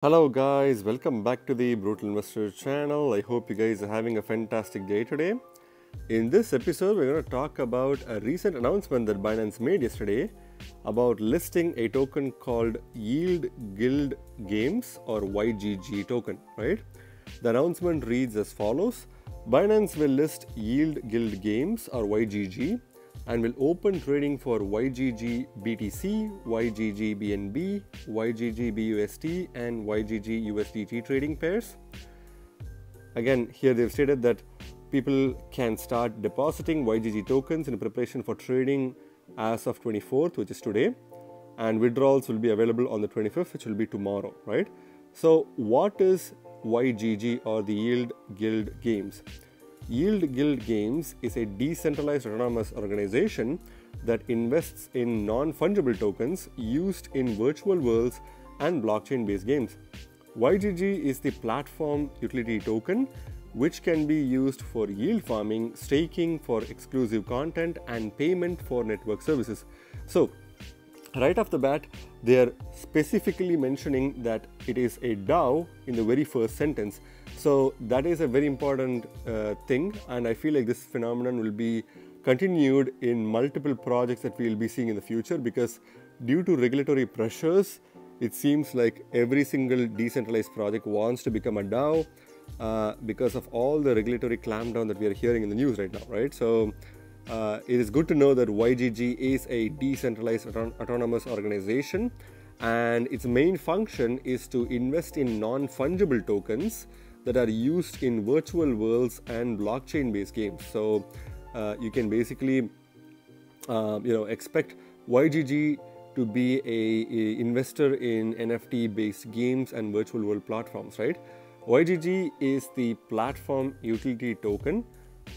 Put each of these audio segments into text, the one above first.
Hello guys, welcome back to the Brutal Investor channel. I hope you guys are having a fantastic day today. In this episode, we're going to talk about a recent announcement that Binance made yesterday about listing a token called Yield Guild Games or YGG token, right? The announcement reads as follows. Binance will list Yield Guild Games or YGG and will open trading for YGG BTC, YGG BNB, YGG BUSD and YGG USDT trading pairs. Again, here they've stated that people can start depositing YGG tokens in preparation for trading as of 24th, which is today, and withdrawals will be available on the 25th, which will be tomorrow, right? So what is YGG or the Yield Guild Games? Yield Guild Games is a decentralized autonomous organization that invests in non-fungible tokens used in virtual worlds and blockchain-based games. YGG is the platform utility token which can be used for yield farming, staking for exclusive content, and payment for network services. So, right off the bat, they are specifically mentioning that it is a DAO in the very first sentence. So that is a very important thing, and I feel like this phenomenon will be continued in multiple projects that we will be seeing in the future, because due to regulatory pressures, it seems like every single decentralized project wants to become a DAO because of all the regulatory clampdown that we are hearing in the news right now, right? So it is good to know that YGG is a decentralized autonomous organization, and its main function is to invest in non-fungible tokens that are used in virtual worlds and blockchain-based games. So you can basically expect YGG to be a investor in NFT-based games and virtual world platforms, right? YGG is the platform utility token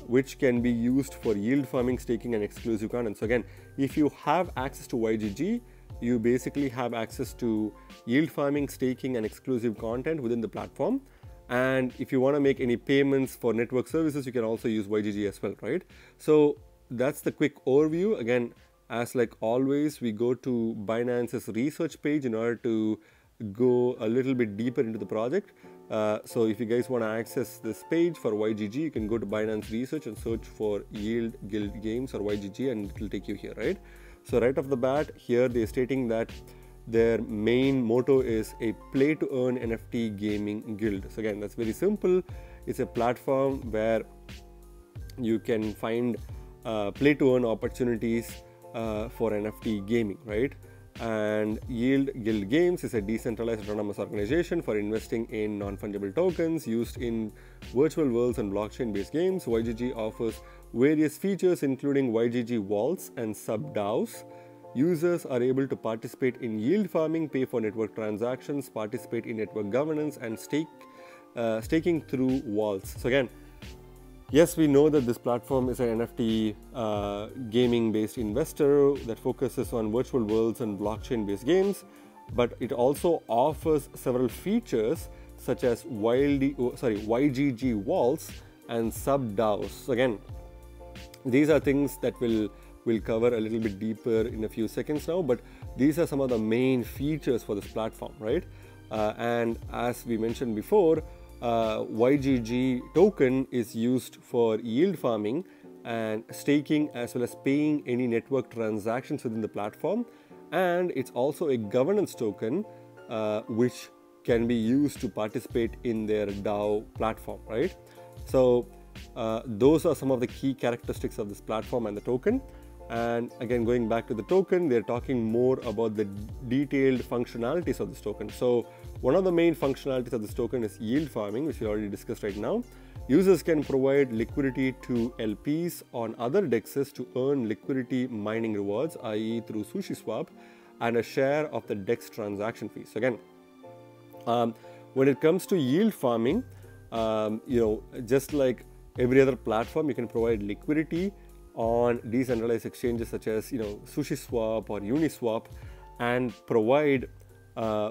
which can be used for yield farming, staking, and exclusive content. So again, if you have access to YGG, you basically have access to yield farming, staking, and exclusive content within the platform. And if you want to make any payments for network services, you can also use YGG as well, right? So that's the quick overview. Again, as like always, we go to Binance's research page in order to go a little bit deeper into the project. So if you guys want to access this page for YGG, you can go to Binance Research and search for Yield Guild Games or YGG, and it will take you here, right? So right off the bat, here they're stating that their main motto is a play-to-earn NFT gaming guild. So again, that's very simple. It's a platform where you can find play-to-earn opportunities for NFT gaming, right? And Yield Guild Games is a decentralized autonomous organization for investing in non-fungible tokens used in virtual worlds and blockchain-based games. YGG offers various features including YGG vaults and sub-DAOs. Users are able to participate in yield farming, pay for network transactions, participate in network governance, and staking through vaults. So again, yes, we know that this platform is an NFT gaming-based investor that focuses on virtual worlds and blockchain-based games, but it also offers several features such as YGG vaults and sub-DAOs. So again, these are things that we'll cover a little bit deeper in a few seconds now, but these are some of the main features for this platform, right? And as we mentioned before, YGG token is used for yield farming and staking, as well as paying any network transactions within the platform, and it's also a governance token which can be used to participate in their DAO platform, right? So those are some of the key characteristics of this platform and the token. And again, going back to the token, they're talking more about the detailed functionalities of this token. So one of the main functionalities of this token is yield farming, which we already discussed right now. Users can provide liquidity to LPs on other DEXs to earn liquidity mining rewards, i.e. through SushiSwap, and a share of the DEX transaction fees. So again, when it comes to yield farming, just like every other platform, you can provide liquidity on decentralized exchanges such as SushiSwap or Uniswap, and provide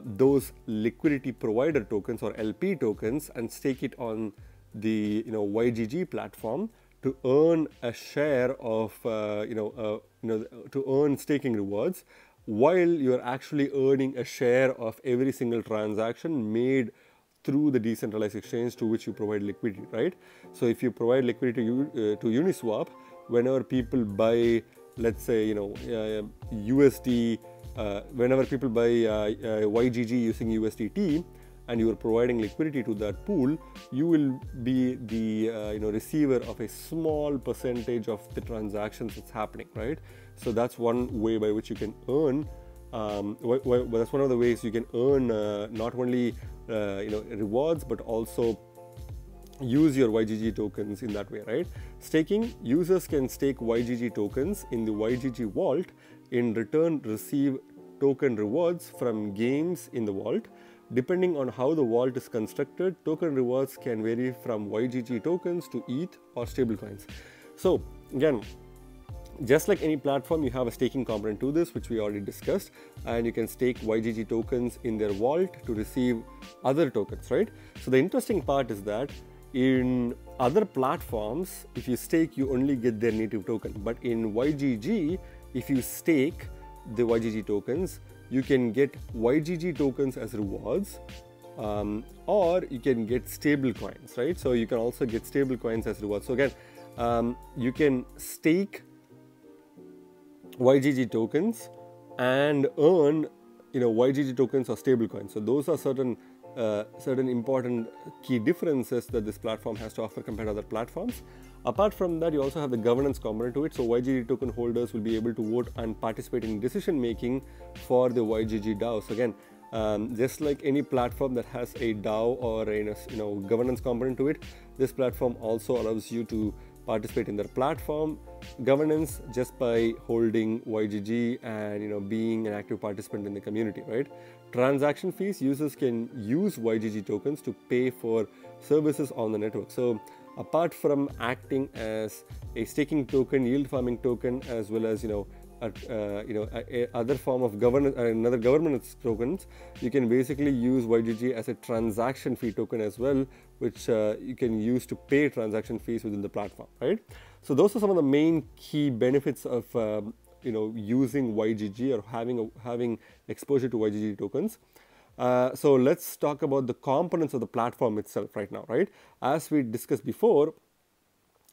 those liquidity provider tokens or LP tokens and stake it on the YGG platform to earn a share of to earn staking rewards while you're actually earning a share of every single transaction made through the decentralized exchange to which you provide liquidity, right? So if you provide liquidity to Uniswap, whenever people buy, let's say, USD, whenever people buy YGG using USDT, and you are providing liquidity to that pool, you will be the receiver of a small percentage of the transactions that's happening, right? So that's one way by which you can earn. That's one of the ways you can earn not only rewards, but also use your YGG tokens in that way, right? Staking, users can stake YGG tokens in the YGG vault, in return receive token rewards from games in the vault. Depending on how the vault is constructed, token rewards can vary from YGG tokens to ETH or stablecoins. So again, just like any platform, you have a staking component to this, which we already discussed, and you can stake YGG tokens in their vault to receive other tokens, right? So the interesting part is that in other platforms, if you stake, you only get their native token. But in YGG, if you stake the YGG tokens, you can get YGG tokens as rewards, or you can get stable coins, right? So you can also get stable coins as rewards. So again, you can stake YGG tokens and earn YGG tokens or stable coins. So those are certain important key differences that this platform has to offer compared to other platforms. Apart from that, you also have the governance component to it. So YGG token holders will be able to vote and participate in decision making for the YGG DAO. So again, just like any platform that has a DAO or a governance component to it, this platform also allows you to participate in their platform governance just by holding YGG and being an active participant in the community, right? Transaction fees, users can use YGG tokens to pay for services on the network. So apart from acting as a staking token, yield farming token, as well as other form of governance, another governance tokens, you can basically use YGG as a transaction fee token as well, which you can use to pay transaction fees within the platform, right? So those are some of the main key benefits of using YGG or having exposure to YGG tokens. So let's talk about the components of the platform itself right now, right? As we discussed before,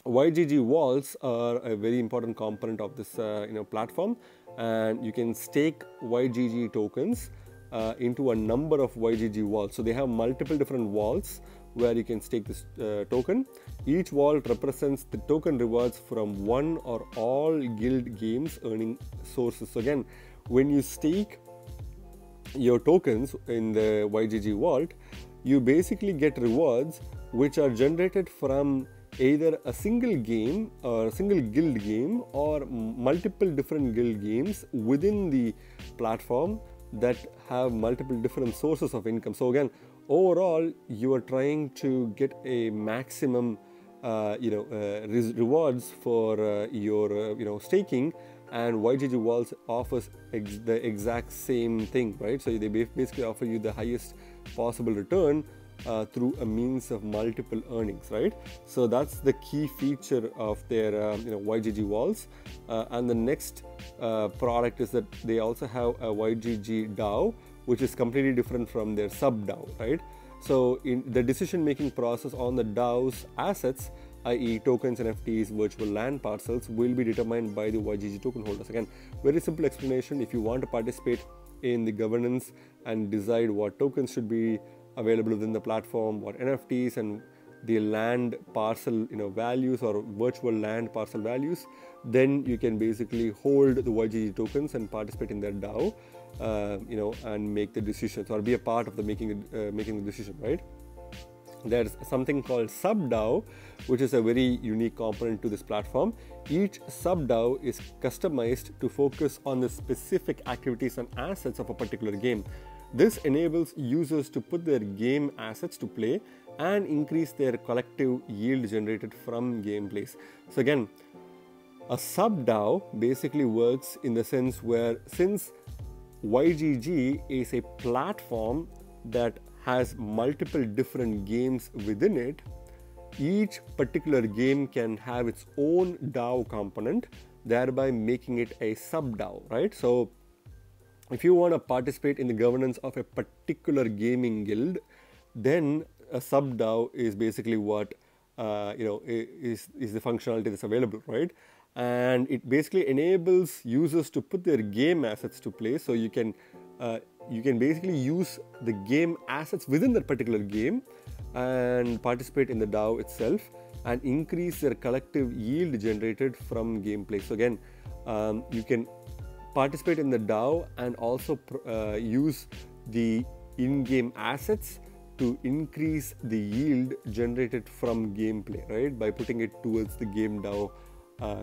YGG vaults are a very important component of this platform, and you can stake YGG tokens into a number of YGG vaults. So they have multiple different vaults where you can stake this token. Each vault represents the token rewards from one or all guild games earning sources. So again, when you stake your tokens in the YGG vault, you basically get rewards which are generated from either a single game or a single guild game or multiple different guild games within the platform that have multiple different sources of income. So again, overall, you are trying to get a maximum rewards for your staking, and YGG vaults offers the exact same thing, right? So they basically offer you the highest possible return through a means of multiple earnings, right? So that's the key feature of their YGG vaults. And the next product is that they also have a YGG DAO, which is completely different from their sub DAO, right? So in the decision making process on the DAO's assets, i.e. tokens, NFTs, virtual land parcels, will be determined by the YGG token holders. Again, very simple explanation. If you want to participate in the governance and decide what tokens should be available within the platform, what NFTs and the land parcel values or virtual land parcel values, then you can basically hold the YGG tokens and participate in their DAO, and make the decisions or be a part of the making the decision, right? There's something called sub DAO, which is a very unique component to this platform. Each sub DAO is customized to focus on the specific activities and assets of a particular game. This enables users to put their game assets to play and increase their collective yield generated from gameplays. So again, a sub DAO basically works in the sense where, since YGG is a platform that has multiple different games within it, each particular game can have its own DAO component, thereby making it a sub DAO, right? So if you want to participate in the governance of a particular gaming guild, then a sub DAO is basically what is the functionality that's available, right? And it basically enables users to put their game assets to play. So you can basically use the game assets within that particular game and participate in the DAO itself and increase their collective yield generated from gameplay. So again, you can participate in the DAO and also use the in-game assets to increase the yield generated from gameplay, right? By putting it towards the game DAO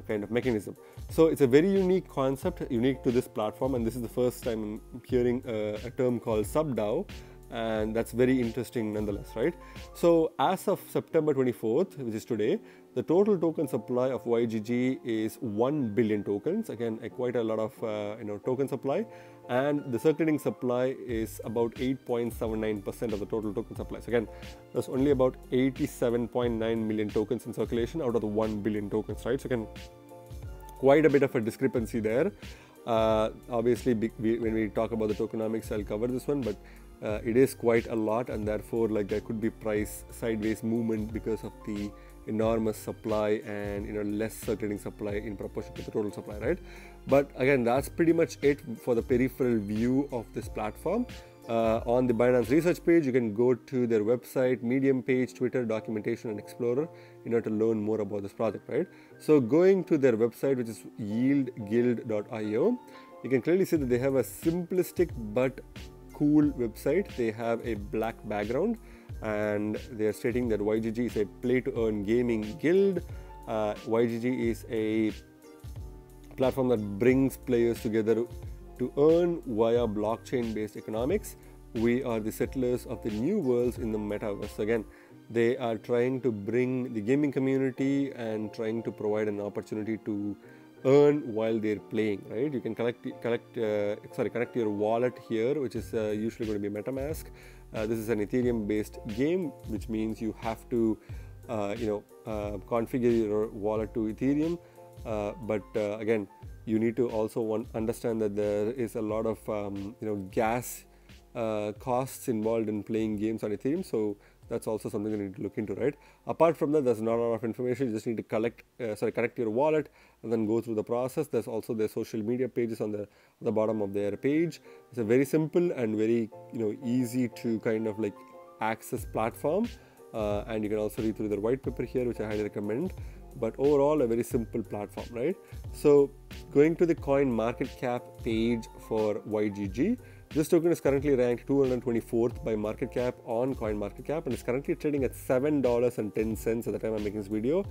kind of mechanism. So it's a very unique concept, unique to this platform, and this is the first time I'm hearing a term called sub DAO, and that's very interesting nonetheless, right? So as of September 24th, which is today, the total token supply of YGG is 1 billion tokens. Again, quite a lot of token supply, and the circulating supply is about 8.79% of the total token supply. So again, there's only about 87.9 million tokens in circulation out of the 1 billion tokens, right? So again, quite a bit of a discrepancy there. Obviously, when we talk about the tokenomics, I'll cover this one, but it is quite a lot, and therefore there could be price sideways movement because of the enormous supply and less circulating supply in proportion to the total supply, right? But again, that's pretty much it for the peripheral view of this platform. On the Binance research page, you can go to their website, Medium page, Twitter, documentation, and Explorer in order to learn more about this project, right? So going to their website, which is yieldguild.io, you can clearly see that they have a simplistic but cool website. They have a black background, and they are stating that YGG is a play-to-earn gaming guild. YGG is a platform that brings players together to earn via blockchain-based economics. We are the settlers of the new worlds in the metaverse. Again, they are trying to bring the gaming community and trying to provide an opportunity to earn while they're playing, right? You can connect your wallet here, which is usually going to be MetaMask. This is an Ethereum-based game, which means you have to, configure your wallet to Ethereum. But again, you need to also understand that there is a lot of gas costs involved in playing games on Ethereum. So that's also something you need to look into, right? Apart from that, there's not a lot of information. You just need to connect your wallet and then go through the process. There's also their social media pages on the bottom of their page. It's a very simple and very easy to kind of access platform, and you can also read through their white paper here, which I highly recommend. But overall, a very simple platform, right? So going to the coin market cap page for YGG, this token is currently ranked 224th by market cap on CoinMarketCap, and is currently trading at $7.10 at the time I'm making this video,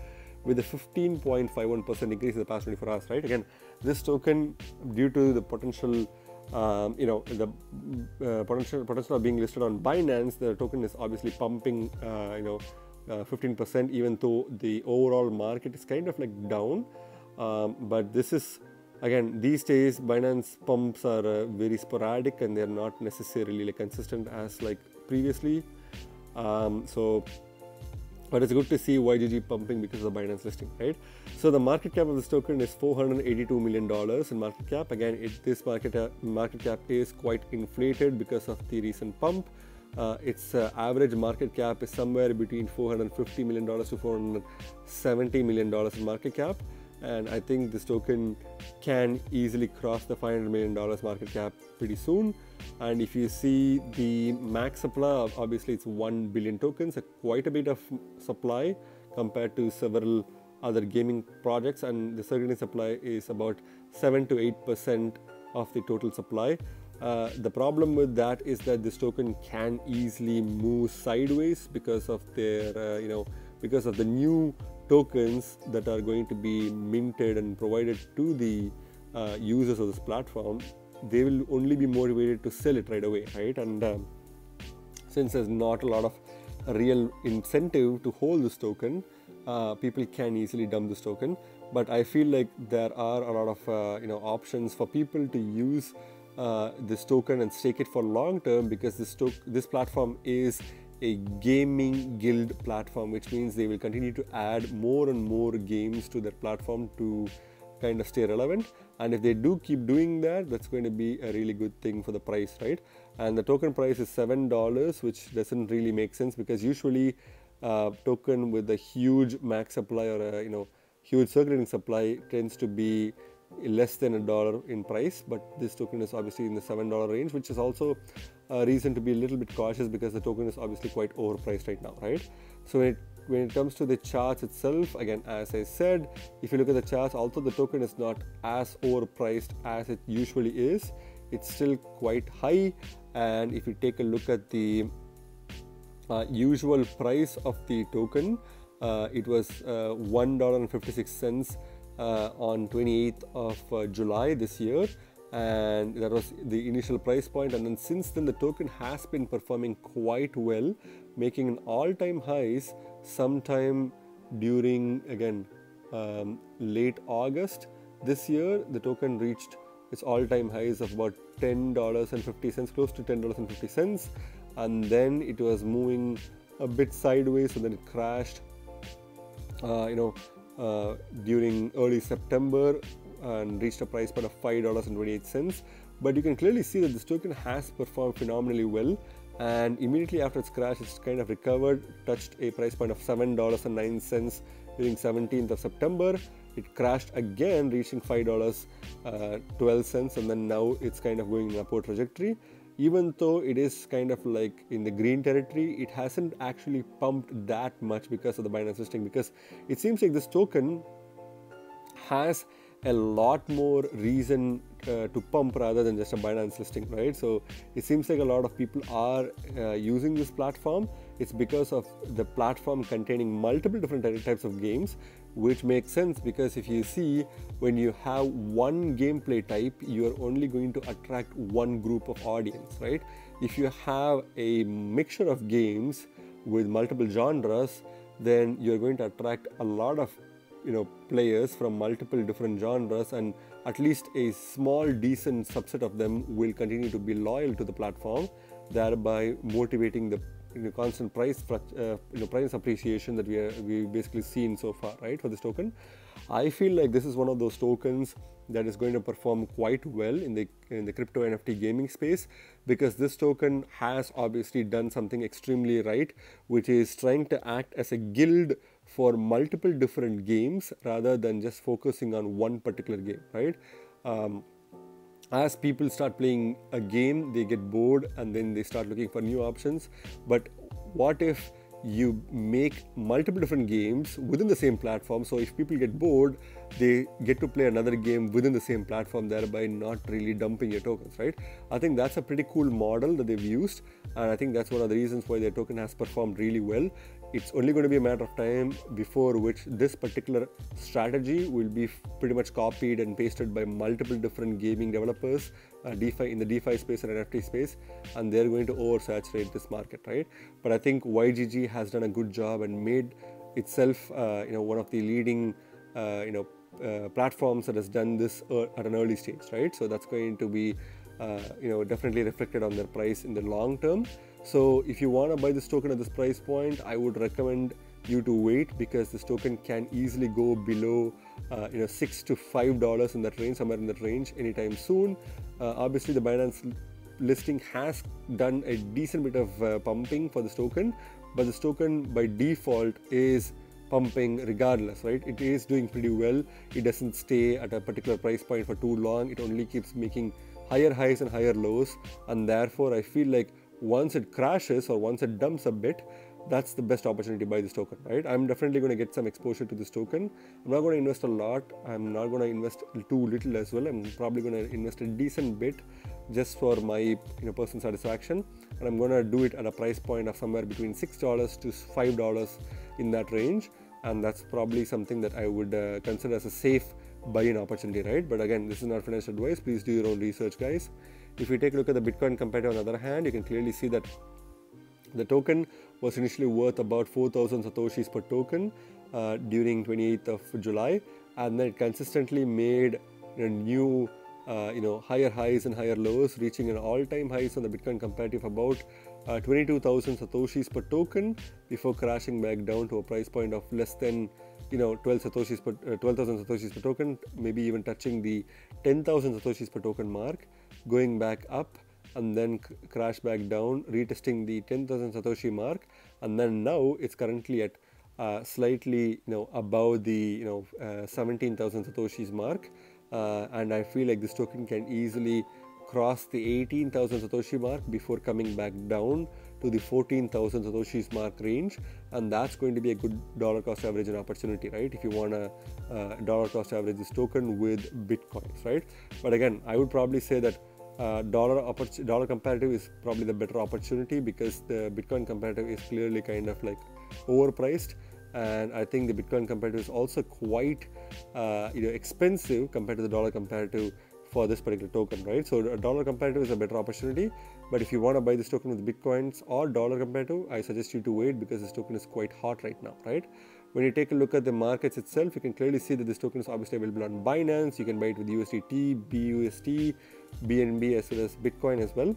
with a 15.51% increase in the past 24 hours, right? Again, this token, due to the potential, potential of being listed on Binance, the token is obviously pumping, 15%, even though the overall market is kind of down. But this is, again, these days Binance pumps are very sporadic, and they're not necessarily consistent as previously. But it's good to see YGG pumping because of the Binance listing, right? So the market cap of this token is $482 million in market cap. Again, this market cap is quite inflated because of the recent pump. Its average market cap is somewhere between $450 million to $470 million in market cap, and I think this token can easily cross the $500 million market cap pretty soon. And if you see the max supply, obviously it's 1 billion tokens, quite a bit of supply compared to several other gaming projects, and the circulating supply is about 7 to 8% of the total supply. The problem with that is that this token can easily move sideways because of their, because of the new tokens that are going to be minted and provided to the users of this platform. They will only be motivated to sell it right away, right? And since there's not a lot of real incentive to hold this token, people can easily dump this token. But I feel like there are a lot of options for people to use this token and stake it for long term, because this platform is a gaming guild platform, which means they will continue to add more and more games to their platform to kind of stay relevant. And if they do keep doing that, that's going to be a really good thing for the price, right? And the token price is $7, which doesn't really make sense, because usually token with a huge max supply or a huge circulating supply tends to be less than $1 in price. But this token is obviously in the $7 range, which is also a reason to be a little bit cautious, because the token is obviously quite overpriced right now, right? So when it comes to the charts itself, again, as I said, if you look at the charts, although the token is not as overpriced as it usually is, it's still quite high. And if you take a look at the usual price of the token, it was $1.56 on 28th of July this year, and that was the initial price point. And then since then, the token has been performing quite well, making an all-time highs sometime during, again, late August this year. The token reached its all-time highs of about $10.50, close to $10.50, and then it was moving a bit sideways, and then it crashed during early September and reached a price point of $5.28. But you can clearly see that this token has performed phenomenally well, and immediately after its crash, it's kind of recovered, touched a price point of $7.09 during 17th of September. It crashed again, reaching $5.12, and then now it's kind of going in an upward trajectory. Even though it is kind of like in the green territory, it hasn't actually pumped that much because of the Binance listing, because it seems like this token has a lot more reason to pump rather than just a Binance listing, right? So it seems like a lot of people are using this platform. It's because of the platform containing multiple different types of games, which makes sense, because if you see, when you have one gameplay type, you are only going to attract one group of audience, right? If you have a mixture of games with multiple genres, then you're going to attract a lot of players from multiple different genres, and at least a small decent subset of them will continue to be loyal to the platform, thereby motivating the constant price appreciation that we basically seen so far, right, for this token. I feel like this is one of those tokens that is going to perform quite well in the crypto NFT gaming space, because this token has obviously done something extremely right, which is trying to act as a guild for multiple different games rather than just focusing on one particular game, right? As people start playing a game, they get bored and then they start looking for new options. But what if you make multiple different games within the same platform? So if people get bored, they get to play another game within the same platform, thereby not really dumping your tokens, right? I think that's a pretty cool model that they've used, and I think that's one of the reasons why their token has performed really well. It's only going to be a matter of time before which this particular strategy will be pretty much copied and pasted by multiple different gaming developers in the DeFi space and NFT space, and they're going to oversaturate this market, right? But I think YGG has done a good job and made itself one of the leading platforms that has done this at an early stage, right? So that's going to be definitely reflected on their price in the long term. So if you want to buy this token at this price point, I would recommend you to wait, because this token can easily go below $6 to $5 in that range, somewhere in that range, anytime soon. Obviously, the Binance listing has done a decent bit of pumping for this token, but this token by default is pumping regardless, right? It is doing pretty well. It doesn't stay at a particular price point for too long. It only keeps making higher highs and higher lows, and therefore I feel like once it crashes or once it dumps a bit, that's the best opportunity to buy this token, right? I'm definitely going to get some exposure to this token. I'm not going to invest a lot. I'm not going to invest too little as well. I'm probably going to invest a decent bit just for my personal satisfaction, and I'm going to do it at a price point of somewhere between $6 to $5 in that range, and that's probably something that I would consider as a safe buy-in opportunity, right? But again, this is not financial advice. Please do your own research, guys. If you take a look at the Bitcoin comparator, on the other hand, you can clearly see that the token was initially worth about 4,000 satoshis per token during 28th of July, and then it consistently made new higher highs and higher lows, reaching an all-time highs on the Bitcoin comparative about 22,000 satoshis per token before crashing back down to a price point of less than 12,000 satoshis per token, maybe even touching the 10,000 satoshis per token mark, going back up and then crash back down, retesting the 10,000 satoshi mark, and then now it's currently at slightly above the 17,000 satoshis mark, and I feel like this token can easily cross the 18,000 satoshi mark before coming back down to the 14,000 satoshis mark range, and that's going to be a good dollar cost average and opportunity, right? If you want to dollar cost average this token with bitcoins, right? But again, I would probably say that dollar comparative is probably the better opportunity, because the Bitcoin comparative is clearly kind of like overpriced, and I think the Bitcoin comparative is also quite expensive compared to the dollar comparative for this particular token, right? So a dollar comparative is a better opportunity, but if you want to buy this token with bitcoins or dollar comparative, I suggest you to wait, because this token is quite hot right now, right? When you take a look at the markets itself, you can clearly see that this token is obviously available on Binance. You can buy it with USDT, BUSD, BNB, as well as Bitcoin as well.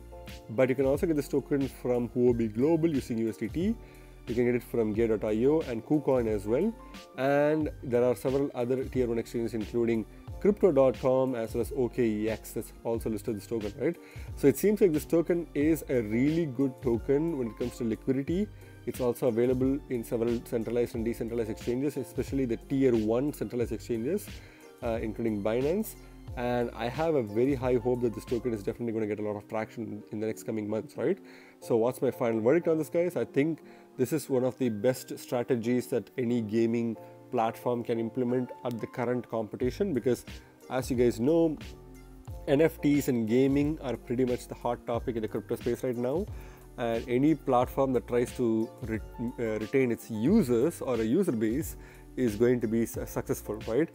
But you can also get this token from Huobi Global using USDT. You can get it from Gear.io and KuCoin as well. And there are several other tier 1 exchanges, including Crypto.com as well as OKEX, that's also listed this token, right? So it seems like this token is a really good token when it comes to liquidity. It's also available in several centralized and decentralized exchanges, especially the tier 1 centralized exchanges, including Binance. And I have a very high hope that this token is definitely going to get a lot of traction in the next coming months, right? So what's my final verdict on this, guys? I think this is one of the best strategies that any gaming platform can implement at the current competition, because as you guys know, NFTs and gaming are pretty much the hot topic in the crypto space right now, and any platform that tries to retain its users or a user base is going to be successful, right?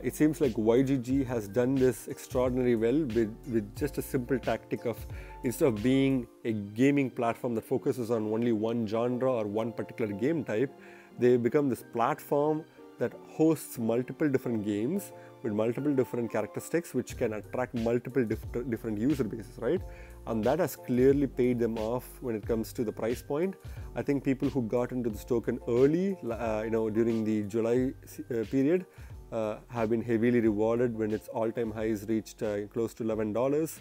It seems like Ygg has done this extraordinarily well with just a simple tactic of, instead of being a gaming platform that focuses on only one genre or one particular game type, they become this platform that hosts multiple different games with multiple different characteristics, which can attract multiple different user bases, right? And that has clearly paid them off when it comes to the price point. I think people who got into this token early, during the July period, have been heavily rewarded when its all-time highs reached close to $11.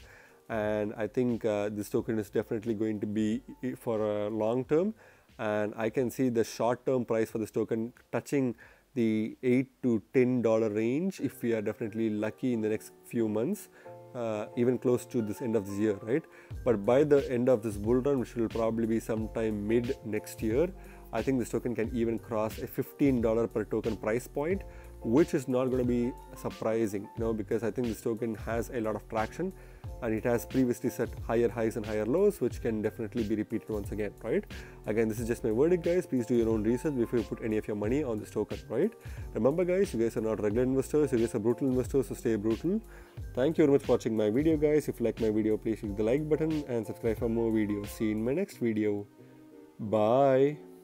And I think this token is definitely going to be for a long term. And I can see the short-term price for this token touching the $8 to $10 range if we are definitely lucky in the next few months, even close to this end of this year, right? But by the end of this bull run, which will probably be sometime mid next year, I think this token can even cross a $15 per token price point, which is not going to be surprising, because I think this token has a lot of traction, and it has previously set higher highs and higher lows, which can definitely be repeated once again, right? Again, this is just my verdict, guys. Please do your own research before you put any of your money on this token, right? Remember, guys, you guys are not regular investors, you guys are brutal investors, so stay brutal. Thank you very much for watching my video, guys. If you like my video, please click the like button and subscribe for more videos. See you in my next video. Bye.